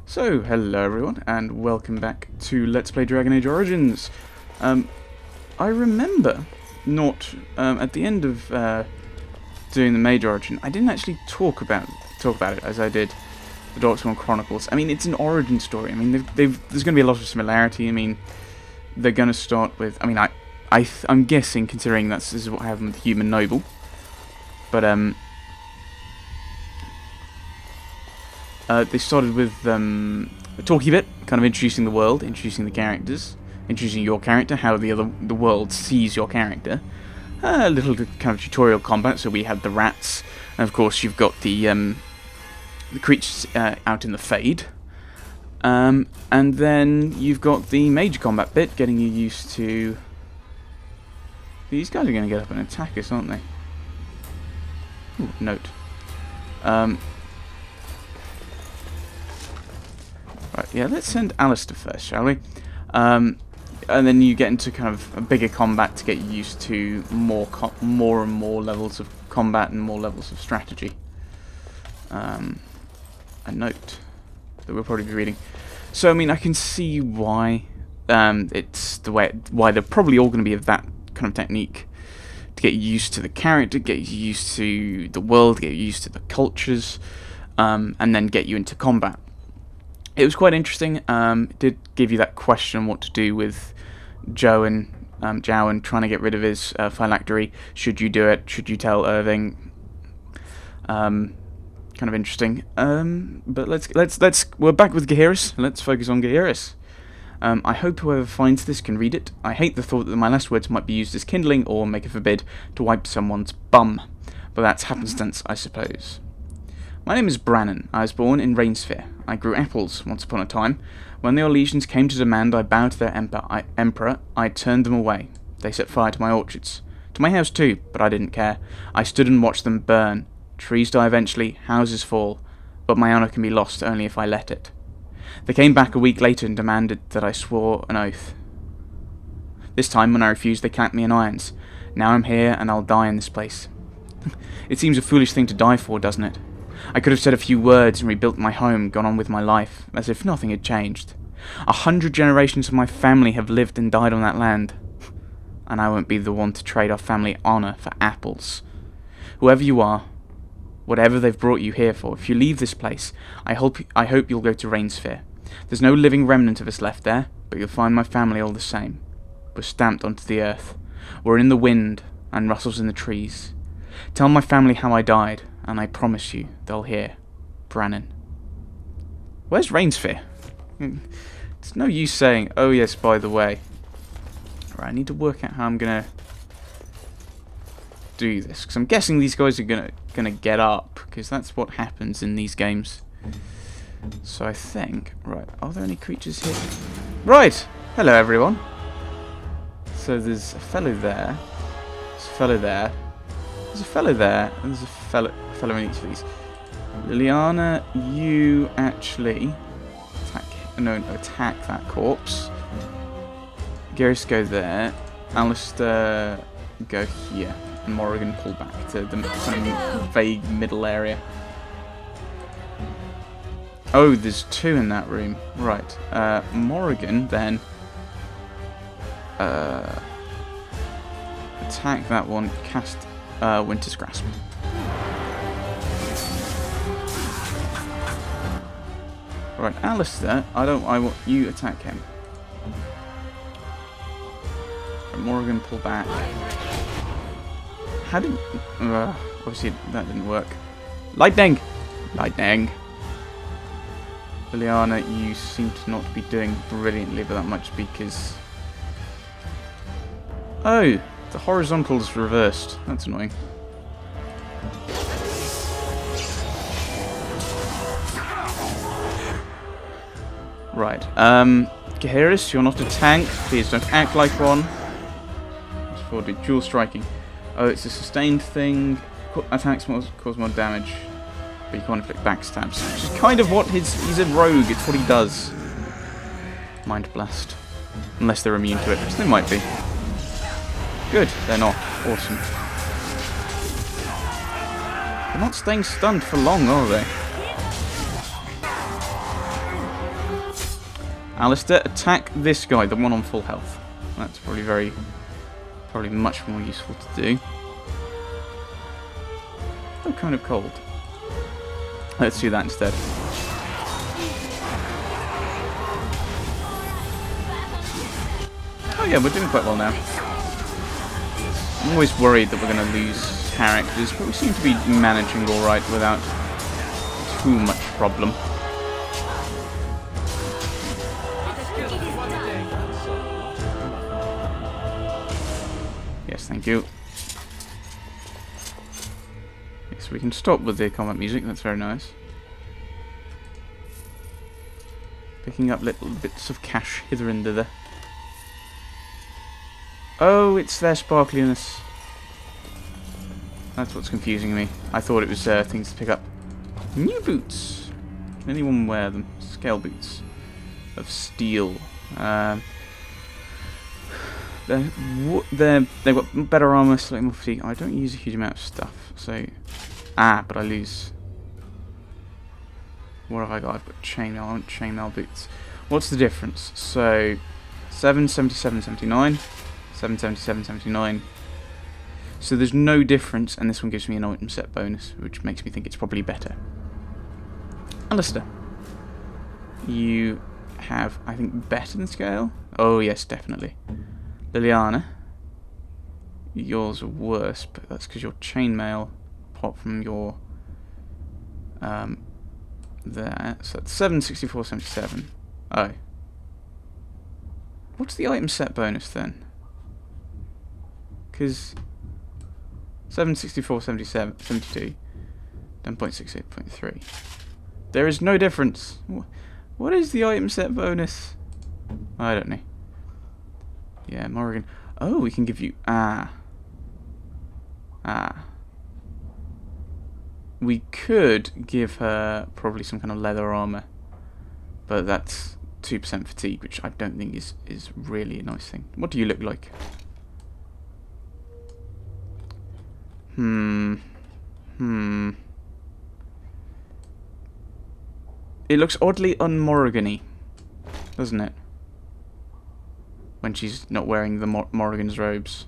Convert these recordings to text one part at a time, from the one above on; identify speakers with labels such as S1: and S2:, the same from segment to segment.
S1: So, hello everyone, and welcome back to Let's Play Dragon Age Origins. I remember not, at the end of doing the Mage Origin, I didn't actually talk about it as I did the Darkspawn Chronicles. I mean, it's an origin story. I mean, there's going to be a lot of similarity. I mean, they're going to start with, I mean, I'm guessing, considering this is what happened with Human Noble, but, they started with a talky bit, kind of introducing the world, introducing the characters, introducing your character, how the world sees your character. A little kind of tutorial combat, so we had the rats, and of course you've got the creatures out in the Fade. And then you've got the mage combat bit, getting you used to... These guys are going to get up and attack us, aren't they? Ooh, note. Right, yeah, let's send Alistair first, shall we? And then you get into kind of a bigger combat to get you used to more and more levels of combat and more levels of strategy. A note that we'll probably be reading. So, I mean, I can see why it's the way why they're probably all going to be of that kind of technique to get you used to the character, get you used to the world, get you used to the cultures, and then get you into combat. It was quite interesting. It did give you that question what to do with Zhao and trying to get rid of his phylactery. Should you do it? Should you tell Irving? Kind of interesting. But we're back with Gaheris. Let's focus on Gaheris. I hope whoever finds this can read it. I hate the thought that my last words might be used as kindling or make a forbid to wipe someone's bum. But that's happenstance, I suppose. My name is Brannon. I was born in Rainsphere. I grew apples once upon a time. When the Orlesians came to demand I bow to their emperor, I turned them away. They set fire to my orchards. To my house too, but I didn't care. I stood and watched them burn. Trees die eventually, houses fall, but my honour can be lost only if I let it. They came back a week later and demanded that I swore an oath. This time, when I refused, they clamped me in irons. Now I'm here, and I'll die in this place. It seems a foolish thing to die for, doesn't it? I could have said a few words and rebuilt my home, gone on with my life, as if nothing had changed. 100 generations of my family have lived and died on that land. And I won't be the one to trade our family honour for apples. Whoever you are, whatever they've brought you here for, if you leave this place, I hope you'll go to Rainsphere. There's no living remnant of us left there, but you'll find my family all the same. We're stamped onto the earth. We're in the wind and rustles in the trees. Tell my family how I died, and I promise you they'll hear. Brannon. Where's Rainsphere? It's no use saying, oh yes, by the way. Right, I need to work out how I'm gonna do this, because I'm guessing these guys are gonna get up, because that's what happens in these games. So I think, right, are there any creatures here? Right! Hello everyone. So there's a fellow there. There's a fellow there. There's a fellow there, and there's a fellow in each of these. Liliana, you actually attack that corpse. Garrus, go there. Alistair, go here. And Morrigan, pull back to the kind of vague middle area. Oh, there's two in that room. Right. Morrigan, then attack that one. Cast Winter's Grasp. Right, Alistair, I want you attack him. Right, Morrigan, pull back. How did... obviously that didn't work. Lightning! Lightning! Liliana, you seem to not be doing brilliantly with that much because... Oh! The horizontal's reversed. That's annoying. Right. Gaheris, you're not a tank. Please don't act like one. Let's forward with dual striking. Oh, it's a sustained thing. Attacks cause more damage. But you can't inflict backstabs. Which is kind of what he's a rogue. It's what he does. Mind Blast. Unless they're immune to it, which they might be. Good, they're not. Awesome. They're not staying stunned for long, are they? Alistair, attack this guy, the one on full health. That's probably much more useful to do. Oh, kind of cold. Let's do that instead. Oh yeah, we're doing quite well now. I'm always worried that we're going to lose characters, but we seem to be managing alright without too much problem. Yes, thank you. Yes, we can stop with the combat music, that's very nice. Picking up little bits of cash hither and thither. Oh, it's their sparkliness. That's what's confusing me. I thought it was things to pick up. New boots. Can anyone wear them? Scale boots of steel. They've got better armor, slightly more fatigue. I don't use a huge amount of stuff, so but I lose. What have I got? I've got chainmail. I want chainmail boots. What's the difference? So 777, 79, 777, 79. So there's no difference, and this one gives me an item set bonus, which makes me think it's probably better. Alistair, you have, I think, better than scale. Oh yes, definitely. Liliana, yours are worse, but that's because your chainmail, apart from your there. So that's 764, 77. Oh, what's the item set bonus then? Because 764, 77, 72, 10.68.3. There is no difference. What is the item set bonus? I don't know. Yeah, Morrigan. Oh, we can give you... We could give her probably some kind of leather armor. But that's 2% fatigue, which I don't think is really a nice thing. What do you look like? It looks oddly un-Morrigan-y, doesn't it? When she's not wearing the Morrigan's robes.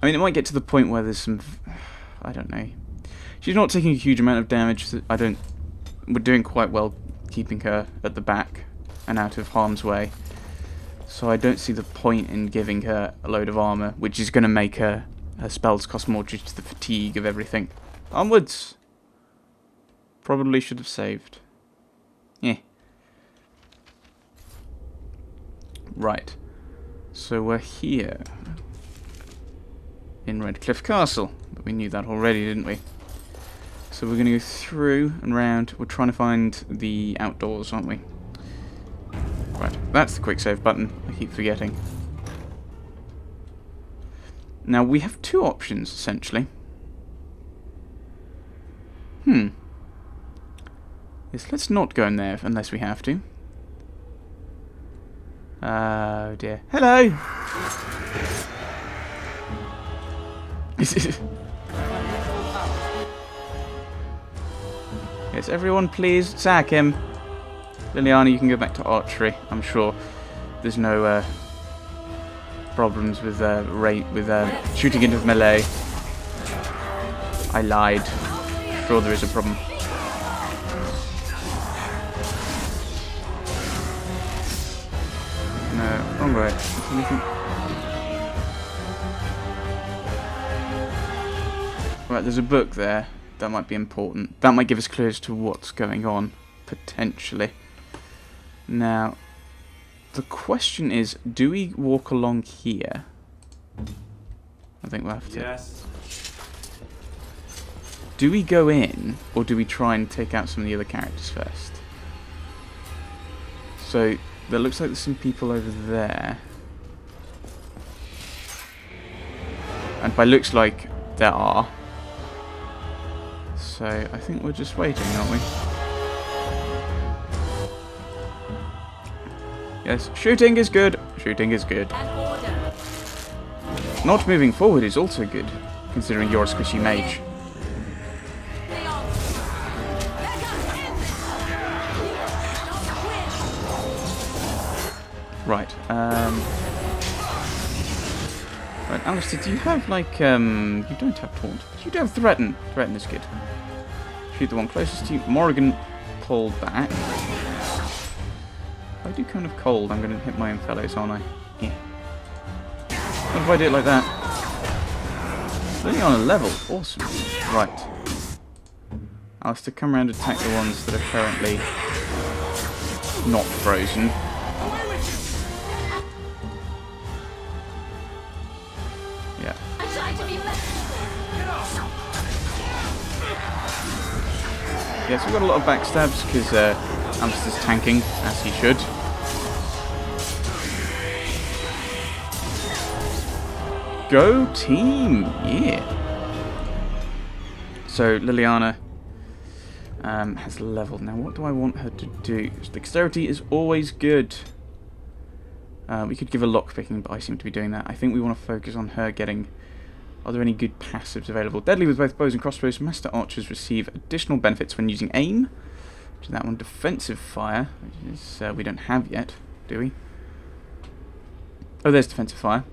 S1: I mean, it might get to the point where there's some... I don't know. She's not taking a huge amount of damage. We're doing quite well keeping her at the back and out of harm's way. So I don't see the point in giving her a load of armor, which is going to make her spells cost more due to the fatigue of everything. Onwards! Probably should have saved. Yeah. Right. So we're here. In Redcliffe Castle. But we knew that already, didn't we? So we're going to go through and round. We're trying to find the outdoors, aren't we? Right. That's the quick save button. I keep forgetting. Now, we have two options, essentially. Yes, let's not go in there unless we have to. Oh, dear. Hello! Yes, everyone please sack him. Liliana, you can go back to archery. I'm sure there's no problems with shooting into melee. I lied. Sure there is a problem. No, wrong way. Right, there's a book there. That might be important. That might give us clues to what's going on, potentially. Now, the question is, do we walk along here? I think we'll have to.
S2: Yes.
S1: Do we go in, or do we try and take out some of the other characters first? So, there looks like there's some people over there. And by looks like, there are. So, I think we're just waiting, aren't we? Yes, shooting is good. Shooting is good. Not moving forward is also good, considering you're a squishy mage. Right. Right, Alistair, do you have, like, you don't have Taunt, but you do have Threaten. Threaten is good. Shoot the one closest to you. Morrigan, pull back. If I do kind of cold, I'm going to hit my own fellows, aren't I? Yeah. What if I do it like that? Only on a level. Awesome. Right. Alistair, come around and attack the ones that are currently not frozen. Yeah. Yes, we've got a lot of backstabs because Alistair's tanking, as he should. Go team! Yeah! So, Liliana has leveled. Now, what do I want her to do? Dexterity is always good. We could give her lockpicking, but I seem to be doing that. I think we want to focus on her getting... Are there any good passives available? Deadly with both bows and crossbows. Master archers receive additional benefits when using aim. Which is that one. Defensive fire, which is we don't have yet, do we? Oh, there's defensive fire.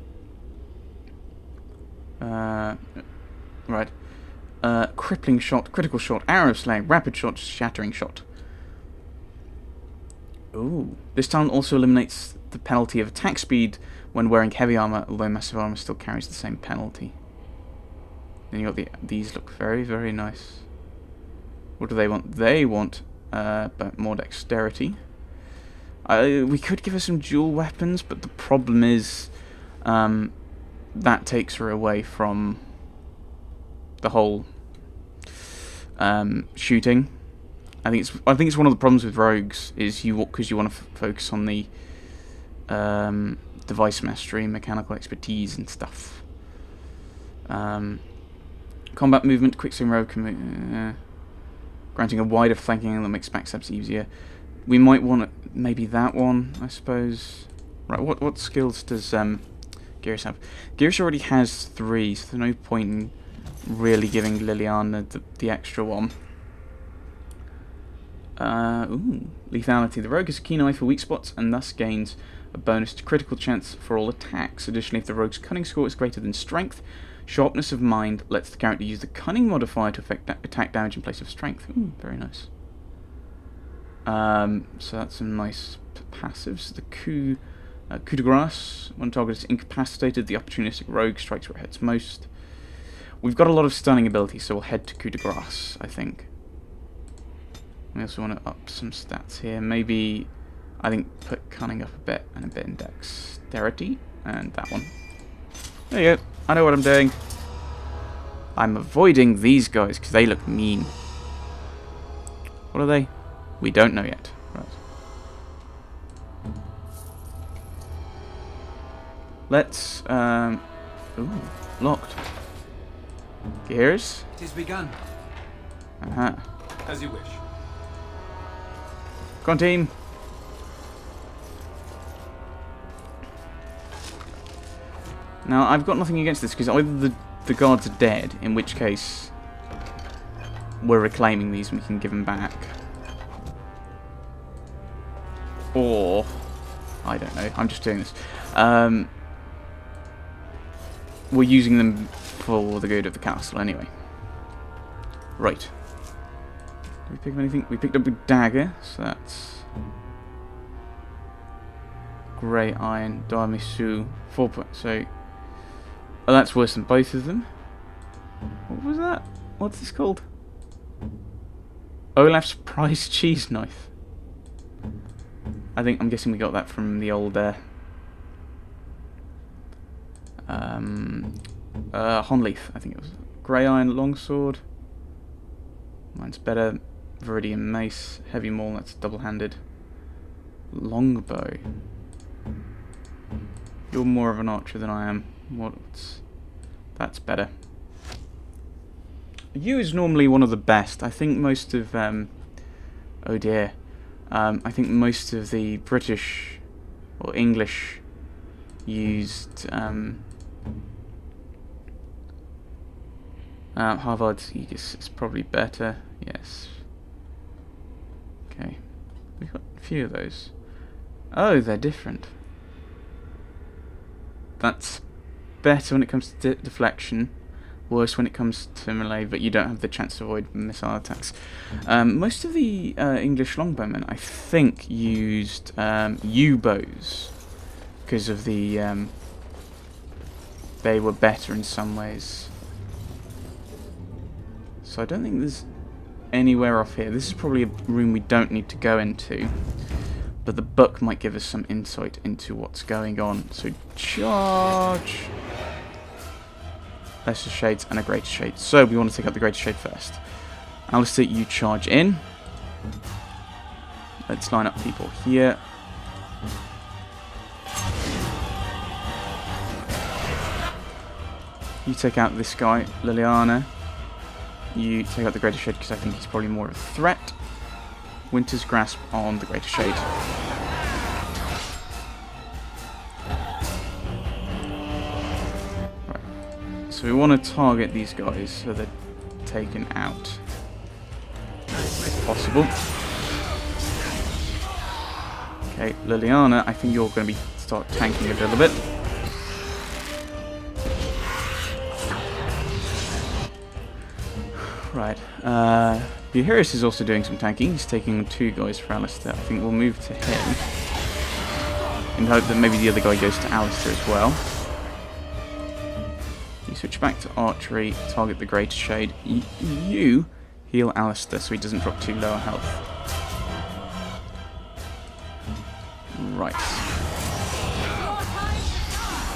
S1: Right. Crippling shot, critical shot, arrow slaying, rapid shot, shattering shot. Ooh. This talent also eliminates the penalty of attack speed when wearing heavy armor, although massive armor still carries the same penalty. Then you got these look very, very nice. What do they want? They want but more dexterity. We could give her some dual weapons, but the problem is that takes her away from the whole shooting. I think it's one of the problems with rogues is because you want to focus on the device mastery, mechanical expertise, and stuff. Combat movement, quick swing rogue, granting a wider flanking angle that makes backstabs easier. We might want maybe that one, I suppose. Right, what skills does Gears have? Gears already has 3, so there's no point in really giving Liliana the extra one. Ooh, lethality. The rogue has a keen eye for weak spots and thus gains a bonus to critical chance for all attacks. Additionally, if the rogue's cunning score is greater than strength, sharpness of mind lets the character use the cunning modifier to affect attack damage in place of strength. Ooh, very nice. So that's some nice passives. The coup de grace. When target is incapacitated, the opportunistic rogue strikes where it hurts most. We've got a lot of stunning abilities, so we'll head to coup de grace, I think. We also want to up some stats here. Maybe, I think, put cunning up a bit and a bit in dexterity. And that one. There you go. I know what I'm doing. I'm avoiding these guys because they look mean. What are they? We don't know yet. Right. Let's, ooh, locked. Gears?
S2: It is begun.
S1: Uh-huh.
S2: As you wish.
S1: Come on, team. Now, I've got nothing against this, because either the guards are dead, in which case we're reclaiming these and we can give them back. Or, I don't know, I'm just doing this. We're using them for the good of the castle anyway. Right. Did we pick up anything? We picked up a dagger, so that's... Grey Iron, Damisu, 4 points, so... Oh, that's worse than both of them. What was that? What's this called? Olaf's prize cheese knife. I'm guessing we got that from the old Honleaf, I think it was. Grey Iron longsword. Mine's better. Viridian mace, heavy maul, that's double-handed. Longbow. You're more of an archer than I am. That's better. You is normally one of the best. I think most of oh dear. I think most of the British or English used Harvard's Aegis is probably better. Yes. Okay. We've got a few of those. Oh, they're different. That's better when it comes to deflection, worse when it comes to melee, but you don't have the chance to avoid missile attacks. Most of the English longbowmen, I think, used U-bows because of the they were better in some ways. So I don't think there's anywhere off here. This is probably a room we don't need to go into, but the book might give us some insight into what's going on. So charge! Lesser Shades and a Greater Shade. So we want to take out the Greater Shade first. Alistair, you charge in. Let's line up people here. You take out this guy, Liliana. You take out the Greater Shade because I think he's probably more of a threat. Winter's Grasp on the Greater Shade. Right. So we want to target these guys so they're taken out if possible. Okay, Liliana, I think you're going to start tanking a little bit. Right, Buharius is also doing some tanking. He's taking on 2 guys for Alistair. I think we'll move to him in hope that maybe the other guy goes to Alistair as well. You switch back to archery, target the Greater Shade. You heal Alistair so he doesn't drop too low health. Right.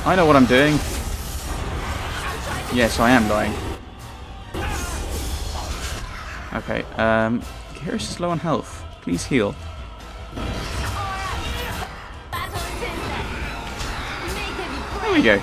S1: I know what I'm doing. Yes, I am dying. Okay, Garrus is low on health. Please heal. There we go.